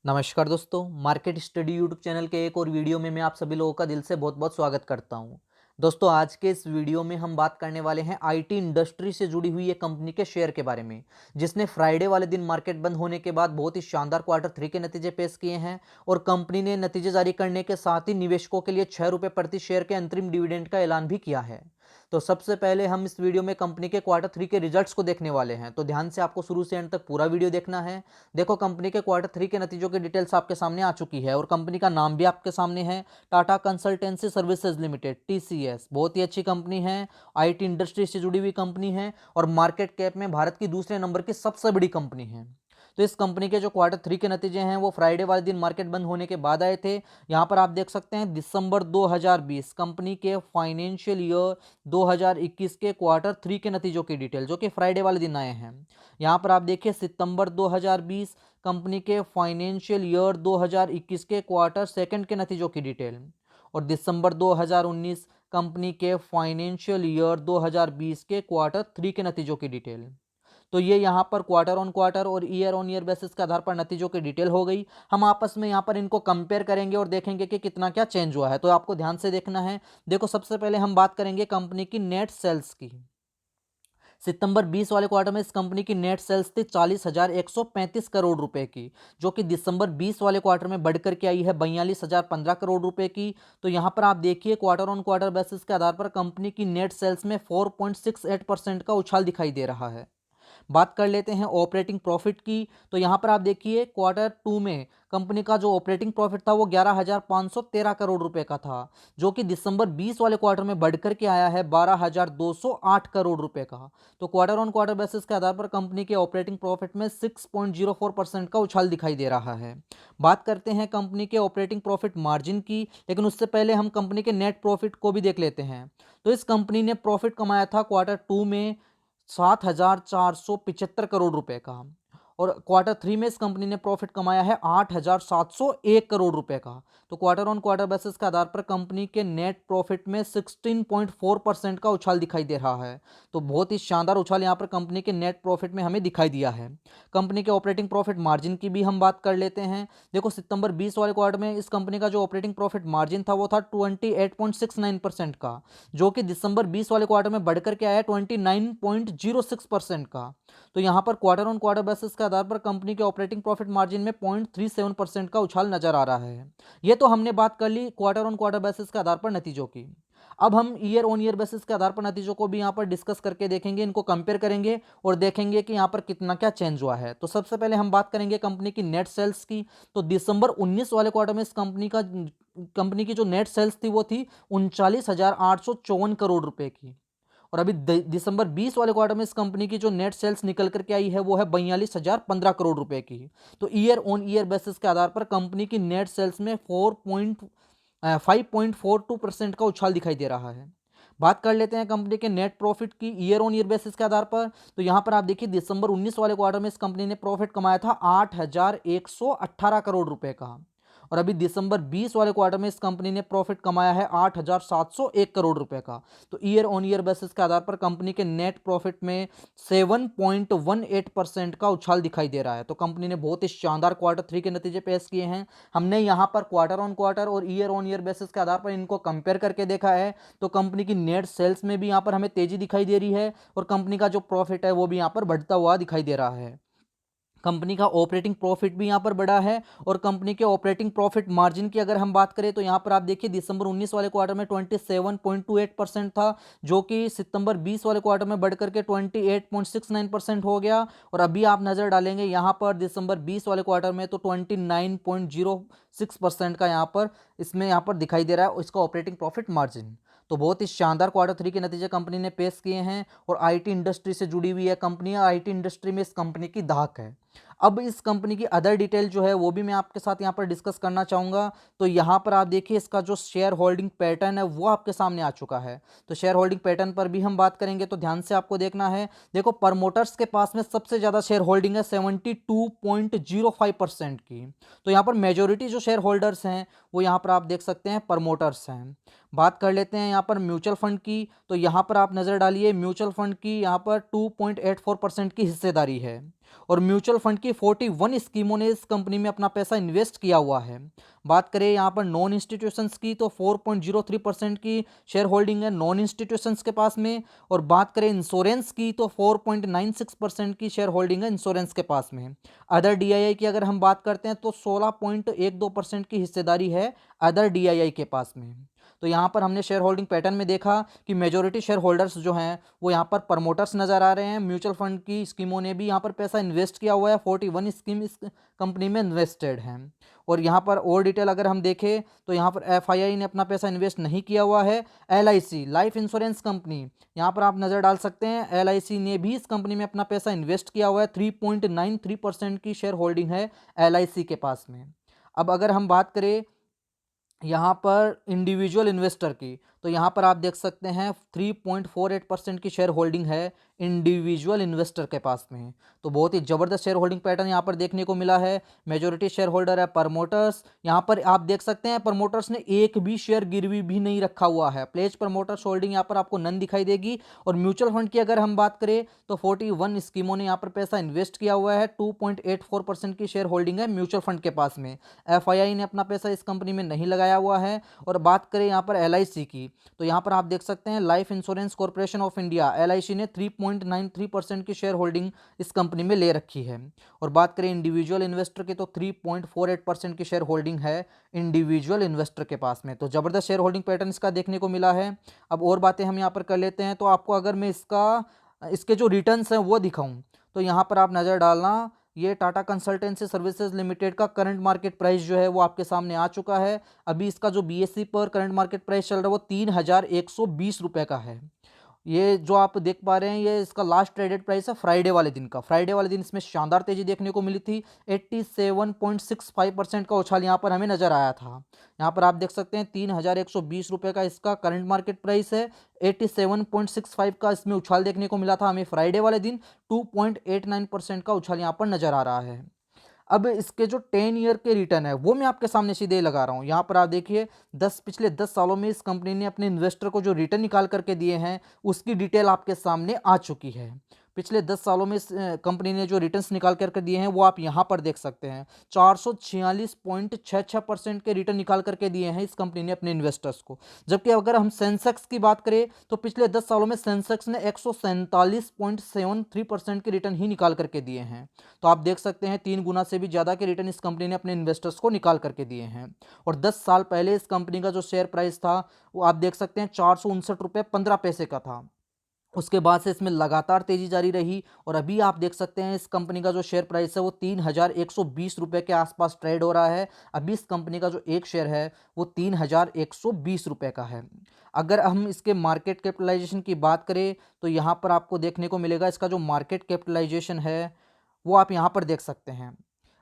नमस्कार दोस्तों, market study YouTube channel के एक और वीडियो में मैं आप सभी लोगों का दिल से बहुत बहुत स्वागत करता हूं। दोस्तों, आज के इस वीडियो में हम बात करने वाले हैं आईटी इंडस्ट्री से जुड़ी हुई एक कंपनी के शेयर के बारे में, जिसने फ्राइडे वाले दिन मार्केट बंद होने के बाद बहुत ही शानदार क्वार्टर 3 के नतीजे पेश किए हैं। और कंपनी ने नतीजे जारी करने के साथ ही निवेशकों के लिए ₹6 प्रति शेयर के अंतरिम डिविडेंड का ऐलान भी किया है। तो सबसे पहले हम इस वीडियो में कंपनी के क्वार्टर 3 के रिजल्ट्स को देखने वाले हैं, तो ध्यान से आपको शुरू से एंड तक पूरा वीडियो देखना है। देखो, कंपनी के क्वार्टर 3 के नतीजों की डिटेल्स आपके सामने आ चुकी है और कंपनी का नाम भी आपके सामने है, Tata consultancy services limited TCS. बहुत ही अच्छी कंपनी है, आईटी इंडस्ट्री से जुड़ी हुई कंपनी है और मार्केट कैप में भारत की दूसरे नंबर की सबसे बड़ी कंपनी है। तो इस कंपनी के जो क्वार्टर 3 के नतीजे हैं वो फ्राइडे वाले दिन मार्केट बंद होने के बाद आए थे। यहाँ पर आप देख सकते हैं दिसंबर 2020 कंपनी के फाइनेंशियल ईयर 2021 के क्वार्टर 3 के नतीजों की डिटेल जो कि फ्राइडे वाले दिन आए हैं। यहाँ पर आप देखिए सितंबर 2020 कंपनी के फाइनेंशियल ईयर 2021 के क्वार्टर सेकंड के नतीजों की डिटेल और दिसंबर 2019 कंपनी के फाइनेंशियल ईयर 2020 के क्वार्टर 3 के नतीजों की डिटेल। तो ये यहाँ पर क्वार्टर ऑन क्वार्टर और ईयर ऑन ईयर बेसिस के आधार पर नतीजों की डिटेल हो गई। हम आपस में यहाँ पर इनको कंपेयर करेंगे और देखेंगे कि कितना क्या चेंज हुआ है, तो आपको ध्यान से देखना है। देखो, सबसे पहले हम बात करेंगे कंपनी की नेट सेल्स की। सितंबर 20 वाले क्वार्टर में इस कंपनी की नेट सेल्स थी 40,135 करोड़ रुपए की, जो कि दिसंबर 20 वाले क्वार्टर में बढ़कर के आई है 42,015 करोड़ रुपए की। तो यहाँ पर आप देखिए क्वार्टर ऑन क्वार्टर बेसिस के आधार पर कंपनी की नेट सेल्स में 4.68% का उछाल दिखाई दे रहा है। बात कर लेते हैं ऑपरेटिंग प्रॉफिट की। तो यहाँ पर आप देखिए क्वार्टर 2 में कंपनी का जो ऑपरेटिंग प्रॉफिट था वो 11,513 करोड़ रुपए का था, जो कि दिसंबर 20 वाले क्वार्टर में बढ़कर के आया है 12,208 करोड़ रुपए का। तो क्वार्टर ऑन क्वार्टर बेसिस के आधार पर कंपनी के ऑपरेटिंग प्रॉफिट में 6.04% का उछाल दिखाई दे रहा है। बात करते हैं कंपनी के ऑपरेटिंग प्रॉफिट मार्जिन की, लेकिन उससे पहले हम कंपनी के नेट प्रॉफिट को भी देख लेते हैं। तो इस कंपनी ने प्रॉफिट कमाया था क्वार्टर 2 में 7,475 करोड़ रुपए का और क्वार्टर 3 में इस कंपनी ने प्रॉफिट कमाया है 8,701 करोड़ रुपए का। तो क्वार्टर ऑन क्वार्टर बेसिस के आधार पर कंपनी के नेट प्रॉफिट में 16.4% का उछाल दिखाई दे रहा है। तो बहुत ही शानदार उछाल यहाँ पर कंपनी के नेट प्रॉफिट में हमें दिखाई दिया है। कंपनी के ऑपरेटिंग प्रॉफिट मार्जिन की भी हम बात कर लेते हैं। देखो, सितंबर 20 वाले क्वार्टर में इस कंपनी का जो ऑपरेटिंग प्रॉफिट मार्जिन था वो था 28.69% का, जो कि दिसंबर 20 वाले क्वार्टर में बढ़कर के आया 29.06% का। तो यहाँ पर क्वार्टर ऑन क्वार्टर बेसिस के आधार पर कंपनी के ऑपरेटिंग प्रॉफिट मार्जिन में 0.37% का उछाल नजर आ रहा है। ये तो हमने बात कर ली क्वार्टर ऑन क्वार्टर बेसिस के आधार पर नतीजों की। अब हम ईयर ऑन ईयर बेसिस के आधार पर नतीजों को भी यहाँ पर डिस्कस करके देखेंगे, इनको कंपेयर करेंगे और देखेंगे कि यहाँ पर कितना क्या चेंज हुआ है। तो सबसे पहले हम बात करेंगे कंपनी की नेट सेल्स की। तो दिसंबर 19 वाले क्वार्टर में इस कंपनी की जो नेट सेल्स थी वो थी 39,854 करोड़ रुपए की और अभी दिसंबर 20 वाले क्वार्टर में इस कंपनी की जो नेट सेल्स निकल करके आई है वो है 42,015 करोड़ रुपए की। तो ईयर ऑन ईयर बेसिस के आधार पर कंपनी की नेट सेल्स में 5.42% का उछाल दिखाई दे रहा है। बात कर लेते हैं कंपनी के नेट प्रॉफिट की ईयर ऑन ईयर बेसिस के आधार पर। तो यहां पर आप देखिए दिसंबर 19 वाले क्वार्टर में इस कंपनी ने प्रॉफिट कमाया था 8,118 करोड़ रुपए का और अभी दिसंबर 20 वाले क्वार्टर में इस कंपनी ने प्रॉफिट कमाया है 8,701 करोड़ रुपए का। तो ईयर ऑन ईयर बेसिस के आधार पर कंपनी के नेट प्रॉफिट में 7.18% का उछाल दिखाई दे रहा है। तो कंपनी ने बहुत ही शानदार क्वार्टर 3 के नतीजे पेश किए हैं। हमने यहाँ पर क्वार्टर ऑन क्वार्टर और ईयर ऑन ईयर बेसिस के आधार पर इनको कंपेयर करके देखा है। तो कंपनी की नेट सेल्स में भी यहाँ पर हमें तेजी दिखाई दे रही है और कंपनी का जो प्रॉफिट है वो भी यहाँ पर बढ़ता हुआ दिखाई दे रहा है। कंपनी का ऑपरेटिंग प्रॉफिट भी यहाँ पर बढ़ा है और कंपनी के ऑपरेटिंग प्रॉफिट मार्जिन की अगर हम बात करें तो यहाँ पर आप देखिए दिसंबर 19 वाले क्वार्टर में 27.28% था, जो कि सितंबर 20 वाले क्वार्टर में बढ़कर के 28.69% हो गया और अभी आप नज़र डालेंगे यहाँ पर दिसंबर 20 वाले क्वार्टर में तो 29.06% का यहाँ पर दिखाई दे रहा है इसका ऑपरेटिंग प्रॉफिट मार्जिन। तो बहुत ही शानदार क्वार्टर 3 के नतीजे कंपनी ने पेश किए हैं और आईटी इंडस्ट्री से जुड़ी हुई है कंपनी, आईटी इंडस्ट्री में इस कंपनी की धाक है। अब इस कंपनी की अदर डिटेल जो है वो भी मैं आपके साथ यहाँ पर डिस्कस करना चाहूँगा। तो यहाँ पर आप देखिए इसका जो शेयर होल्डिंग पैटर्न है वो आपके सामने आ चुका है। तो शेयर होल्डिंग पैटर्न पर भी हम बात करेंगे, तो ध्यान से आपको देखना है। देखो, प्रमोटर्स के पास में सबसे ज़्यादा शेयर होल्डिंग है 72.05% की। तो यहाँ पर मेजोरिटी जो शेयर होल्डर्स हैं वो यहाँ पर आप देख सकते हैं प्रमोटर्स हैं। बात कर लेते हैं यहाँ पर म्यूचुअल फंड की। तो यहाँ पर आप नज़र डालिए म्यूचुअल फंड की यहाँ पर 2.84% की हिस्सेदारी है। और म्यूचुअल फंड की 41 स्कीमों ने इस कंपनी में अपना पैसा इन्वेस्ट किया हुआ है। बात करें यहाँ पर नॉन इंस्टीट्यूशंस की तो 4.03% की शेयर होल्डिंग है नॉन इंस्टीट्यूशंस के पास में। और बात करें इंश्योरेंस की तो 4.96% की शेयर होल्डिंग है इंश्योरेंस के पास में। अदर डीआईआई की अगर हम बात करते हैं तो 16.12% की हिस्सेदारी है अदर डीआईआई के पास में। तो यहाँ पर हमने शेयर होल्डिंग पैटर्न में देखा कि मेजॉरिटी शेयर होल्डर्स जो हैं वो यहाँ पर प्रमोटर्स नजर आ रहे हैं। म्यूचुअल फंड की स्कीमों ने भी यहाँ पर पैसा इन्वेस्ट किया हुआ है, 41 स्कीम इस कंपनी में इन्वेस्टेड हैं। और यहाँ पर और डिटेल अगर हम देखें तो यहाँ पर एफआईआई ने अपना पैसा इन्वेस्ट नहीं किया हुआ है। एलआईसी लाइफ इंश्योरेंस कंपनी, यहाँ पर आप नज़र डाल सकते हैं, एलआईसी ने भी इस कंपनी में अपना पैसा इन्वेस्ट किया हुआ है। 3.93% की शेयर होल्डिंग है एलआईसी के पास में। अब अगर हम बात करें यहाँ पर इंडिविजुअल इन्वेस्टर की तो यहाँ पर आप देख सकते हैं 3.48% की शेयर होल्डिंग है इंडिविजुअल इन्वेस्टर के पास में। तो बहुत ही ज़बरदस्त शेयर होल्डिंग पैटर्न यहाँ पर देखने को मिला है। मेजॉरिटी शेयर होल्डर है प्रमोटर्स। यहाँ पर आप देख सकते हैं प्रमोटर्स ने एक भी शेयर गिरवी भी नहीं रखा हुआ है। प्लेज प्रमोटर्स होल्डिंग यहाँ पर आपको नन दिखाई देगी। और म्यूचुअल फंड की अगर हम बात करें तो 41 स्कीमों ने यहाँ पर पैसा इन्वेस्ट किया हुआ है। 2.84% की शेयर होल्डिंग है म्यूचुअल फंड के पास में। एफआईआई ने अपना पैसा इस कंपनी में नहीं लगाया हुआ है। और बात करें यहाँ पर एलआईसी की तो यहाँ पर आप देख सकते हैं life insurance corporation of India LIC ने 3.93% की शेयर होल्डिंग इस कंपनी में ले रखी है। और बात करें इंडिविजुअल इन्वेस्टर की तो 3.48% की शेयर होल्डिंग है इंडिविजुअल इन्वेस्टर के पास में। तो ज़बरदस्त शेयर होल्डिंग पैटर्न इसका देखने को मिला है। अब और बातें हम यहाँ पर कर लेते हैं। तो आपको अगर मैं इसके जो रिटर्न्स हैं वो दिखाऊं तो यहाँ पर आप नज़र डालना, ये टाटा कंसल्टेंसी सर्विसेज लिमिटेड का करंट मार्केट प्राइस जो है वो आपके सामने आ चुका है। अभी इसका जो बीएसई पर करंट मार्केट प्राइस चल रहा है वो 3120 रुपये का है। ये जो आप देख पा रहे हैं ये इसका लास्ट ट्रेडेड प्राइस है फ्राइडे वाले दिन का। फ्राइडे वाले दिन इसमें शानदार तेजी देखने को मिली थी। 87.65% का उछाल यहाँ पर हमें नजर आया था। यहाँ पर आप देख सकते हैं 3120 रुपये का इसका करंट मार्केट प्राइस है। 87.65 का इसमें उछाल देखने को मिला था हमें फ्राइडे वाले दिन। 2.89% का उछाल यहाँ पर नजर आ रहा है। अब इसके जो 10 ईयर के रिटर्न है वो मैं आपके सामने सीधे लगा रहा हूँ। यहाँ पर आप देखिए पिछले 10 सालों में इस कंपनी ने अपने इन्वेस्टर को जो रिटर्न निकाल करके दिए हैं उसकी डिटेल आपके सामने आ चुकी है। पिछले 10 सालों में इस कंपनी ने जो रिटर्न्स निकाल करके दिए हैं वो आप यहाँ पर देख सकते हैं। 446.66% के रिटर्न निकाल करके दिए हैं इस कंपनी ने अपने इन्वेस्टर्स को। जबकि अगर हम सेंसेक्स की बात करें तो पिछले 10 सालों में सेंसेक्स ने 147.73% के रिटर्न ही निकाल करके दिए हैं। तो आप देख सकते हैं 3 गुना से भी ज़्यादा के रिटर्न इस कंपनी ने अपने इन्वेस्टर्स को निकाल करके दिए हैं। और 10 साल पहले इस कंपनी का जो शेयर प्राइस था वो आप देख सकते हैं 459 रुपये 15 पैसे का था। उसके बाद से इसमें लगातार तेजी जारी रही और अभी आप देख सकते हैं इस कंपनी का जो शेयर प्राइस है वो 3120 रुपये के आसपास ट्रेड हो रहा है। अभी इस कंपनी का जो एक शेयर है वो 3120 रुपये का है। अगर हम इसके मार्केट कैपिटलाइजेशन की बात करें तो यहाँ पर आपको देखने को मिलेगा इसका जो मार्केट कैपिटलाइजेशन है वो आप यहाँ पर देख सकते हैं।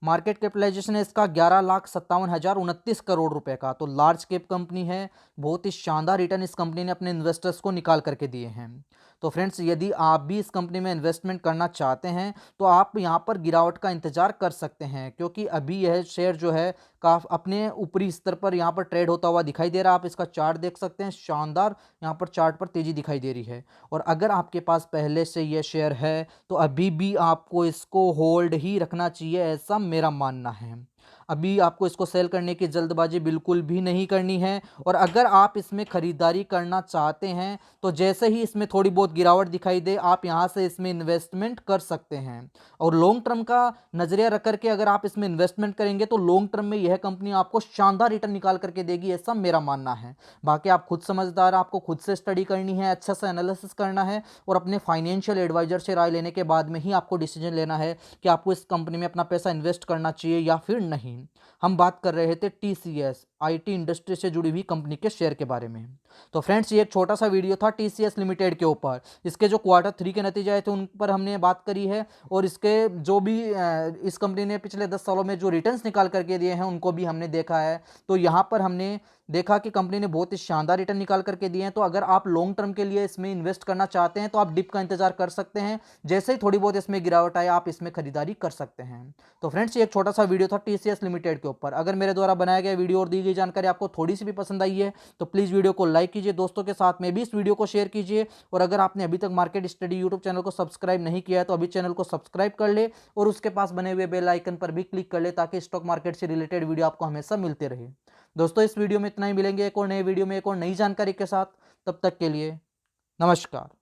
मार्केट कैपिटलाइजेशन है इसका 11,57,029 करोड़ रुपए का। तो लार्ज कैप कंपनी है। बहुत ही शानदार रिटर्न इस कंपनी ने अपने इन्वेस्टर्स को निकाल करके दिए हैं। तो फ्रेंड्स यदि आप भी इस कंपनी में इन्वेस्टमेंट करना चाहते हैं तो आप यहाँ पर गिरावट का इंतजार कर सकते हैं, क्योंकि अभी यह शेयर जो है काफ़ी अपने ऊपरी स्तर पर यहाँ पर ट्रेड होता हुआ दिखाई दे रहा है। आप इसका चार्ट देख सकते हैं, शानदार यहाँ पर चार्ट पर तेजी दिखाई दे रही है। और अगर आपके पास पहले से यह शेयर है तो अभी भी आपको इसको होल्ड ही रखना चाहिए, ऐसा मेरा मानना है। अभी आपको इसको सेल करने की जल्दबाजी बिल्कुल भी नहीं करनी है। और अगर आप इसमें ख़रीदारी करना चाहते हैं तो जैसे ही इसमें थोड़ी बहुत गिरावट दिखाई दे आप यहाँ से इसमें इन्वेस्टमेंट कर सकते हैं। और लॉन्ग टर्म का नज़रिया रख करके अगर आप इसमें इन्वेस्टमेंट करेंगे तो लॉन्ग टर्म में यह कंपनी आपको शानदार रिटर्न निकाल करके देगी, ऐसा मेरा मानना है। बाकी आप खुद समझदार, आपको खुद से स्टडी करनी है, अच्छा सा एनालिसिस करना है और अपने फाइनेंशियल एडवाइजर से राय लेने के बाद में ही आपको डिसीजन लेना है कि आपको इस कंपनी में अपना पैसा इन्वेस्ट करना चाहिए या फिर नहीं। हम बात कर रहे थे टीसीएस, आईटी इंडस्ट्री से जुड़ी हुई कंपनी के शेयर के बारे में। तो फ्रेंड्स ये एक छोटा सा वीडियो था टीसीएस लिमिटेड के ऊपर। इसके जो Q3 के नतीजे आए थे उन पर हमने बात करी है और इसके जो भी इस कंपनी ने पिछले 10 सालों में जो रिटर्न्स निकाल करके दिए हैं उनको भी हमने देखा है। तो यहाँ पर हमने देखा कि कंपनी ने बहुत ही शानदार रिटर्न निकाल करके दिए हैं। तो अगर आप लॉन्ग टर्म के लिए इसमें इन्वेस्ट करना चाहते हैं तो आप डिप का इंतजार कर सकते हैं। जैसे ही थोड़ी बहुत इसमें गिरावट आए आप इसमें खरीदारी कर सकते हैं। तो फ्रेंड्स ये एक छोटा सा वीडियो था टीसीएस लिमिटेड के ऊपर। अगर मेरे द्वारा बनाया गया वीडियो और दी गई गई जानकारी आपको थोड़ी सी भी पसंद आई है तो प्लीज़ वीडियो को लाइक कीजिए, दोस्तों के साथ में भी इस वीडियो को शेयर कीजिए। और अगर आपने अभी तक मार्केट स्टडी यूट्यूब चैनल को सब्सक्राइब नहीं किया है तो अभी चैनल को सब्सक्राइब कर ले और उसके पास बने हुए बेल आइकन पर भी क्लिक कर ले ताकि स्टॉक मार्केट से रिलेटेड वीडियो आपको हमेशा मिलते रहे। दोस्तों इस वीडियो में इतना ही, मिलेंगे एक और नए वीडियो में एक और नई जानकारी के साथ। तब तक के लिए नमस्कार।